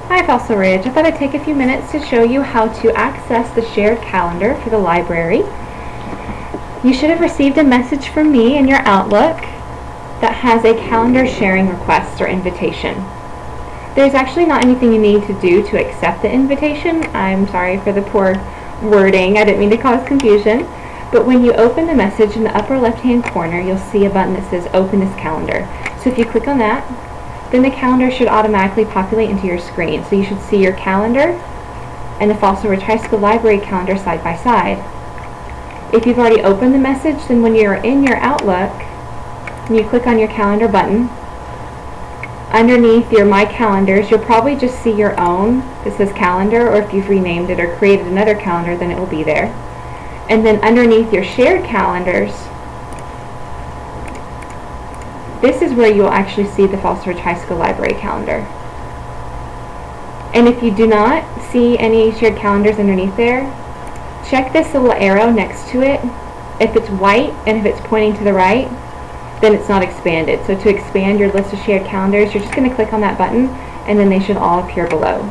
Hi Fossil Ridge. I thought I'd take a few minutes to show you how to access the shared calendar for the library. You should have received a message from me in your Outlook that has a calendar sharing request or invitation. There's actually not anything you need to do to accept the invitation. I'm sorry for the poor wording. I didn't mean to cause confusion. But when you open the message in the upper left-hand corner, you'll see a button that says Open this calendar. So if you click on that, then the calendar should automatically populate into your screen. So you should see your calendar and the Fossil Ridge High School Library calendar side by side. If you've already opened the message, then when you're in your Outlook, and you click on your calendar button, underneath your My Calendars, you'll probably just see your own that says calendar, or if you've renamed it or created another calendar, then it will be there. And then underneath your shared calendars, this is where you'll actually see the Fossil Ridge High School Library calendar. And if you do not see any shared calendars underneath there, check this little arrow next to it. If it's white and if it's pointing to the right, then it's not expanded. So to expand your list of shared calendars, you're just going to click on that button and then they should all appear below.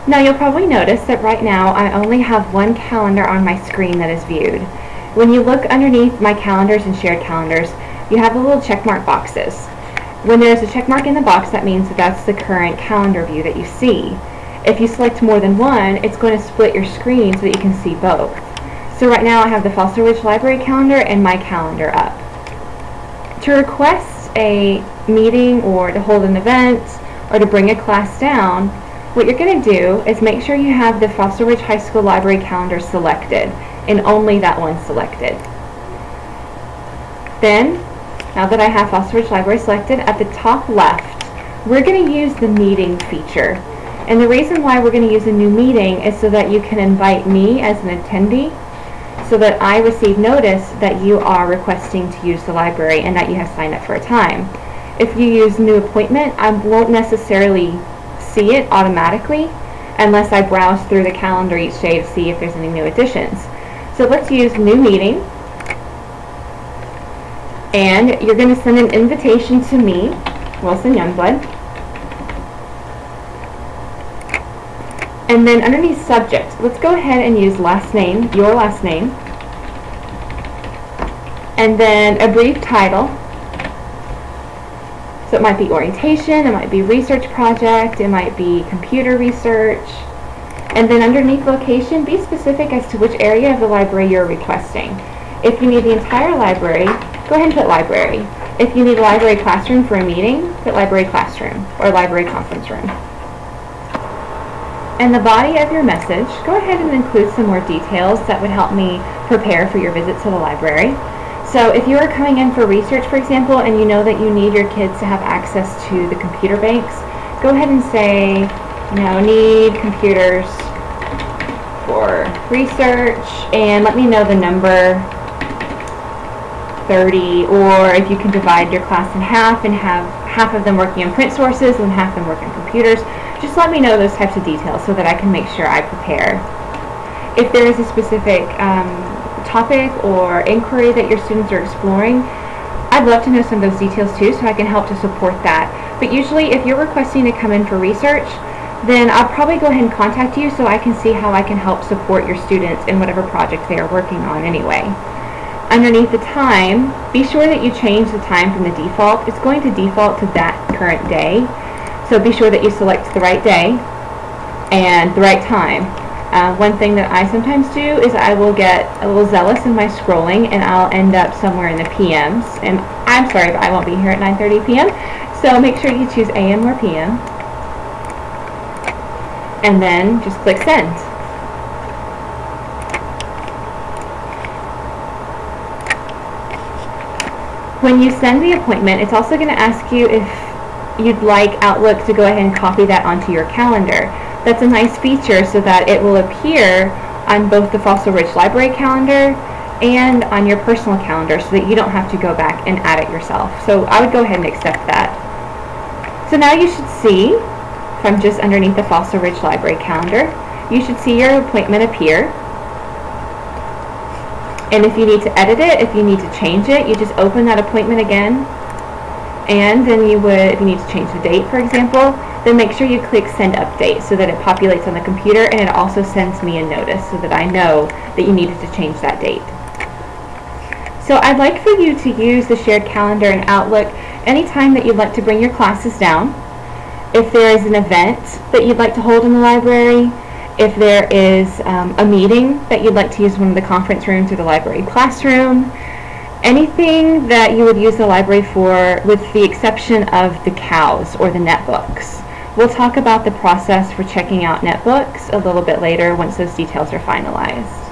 Now you'll probably notice that right now I only have one calendar on my screen that is viewed. When you look underneath My Calendars and Shared Calendars, you have the little checkmark boxes. When there's a checkmark in the box, that means that that's the current calendar view that you see. If you select more than one, it's going to split your screen so that you can see both. So right now I have the Fossil Ridge Library calendar and my calendar up. To request a meeting or to hold an event or to bring a class down, what you're going to do is make sure you have the Fossil Ridge High School Library calendar selected, and only that one selected. Then, now that I have Fossil Ridge Library selected, at the top left, we're going to use the meeting feature. And the reason why we're going to use a new meeting is so that you can invite me as an attendee, so that I receive notice that you are requesting to use the library and that you have signed up for a time. If you use new appointment, I won't necessarily see it automatically unless I browse through the calendar each day to see if there's any new additions. So let's use new meeting, and you're going to send an invitation to me, Wilson Youngblood, and then underneath subject, let's go ahead and use last name, your last name, and then a brief title. So it might be orientation, it might be research project, it might be computer research. And then underneath location, be specific as to which area of the library you're requesting. If you need the entire library, go ahead and put library. If you need a library classroom for a meeting, put library classroom or library conference room. And the body of your message, go ahead and include some more details that would help me prepare for your visit to the library. So if you are coming in for research, for example, and you know that you need your kids to have access to the computer banks, go ahead and say, you know, need computers for research, and let me know the number 30, or if you can divide your class in half and have half of them working on print sources and half of them working on computers. Just let me know those types of details so that I can make sure I prepare. If there is a specific topic or inquiry that your students are exploring, I'd love to know some of those details too, so I can help to support that. But usually if you're requesting to come in for research, then I'll probably go ahead and contact you so I can see how I can help support your students in whatever project they are working on anyway. Underneath the time, be sure that you change the time from the default. It's going to default to that current day, so be sure that you select the right day and the right time. One thing that I sometimes do is I will get a little zealous in my scrolling and I'll end up somewhere in the PMs. And I'm sorry, but I won't be here at 9:30 p.m. So make sure you choose AM or PM. And then just click send. When you send the appointment, it's also going to ask you if you'd like Outlook to go ahead and copy that onto your calendar. That's a nice feature so that it will appear on both the Fossil Ridge Library calendar and on your personal calendar so that you don't have to go back and add it yourself. So I would go ahead and accept that. So now you should see, if I'm just underneath the Fossil Ridge Library calendar, you should see your appointment appear. And if you need to edit it, if you need to change it, you just open that appointment again And then you would, if you need to change the date, for example, then make sure you click Send Update so that it populates on the computer, and it also sends me a notice so that I know that you needed to change that date. So I'd like for you to use the shared calendar in Outlook anytime that you'd like to bring your classes down, if there is an event that you'd like to hold in the library, if there is a meeting that you'd like to use one of the conference rooms or the library classroom, anything that you would use the library for, with the exception of the COWs or the netbooks. We'll talk about the process for checking out netbooks a little bit later once those details are finalized.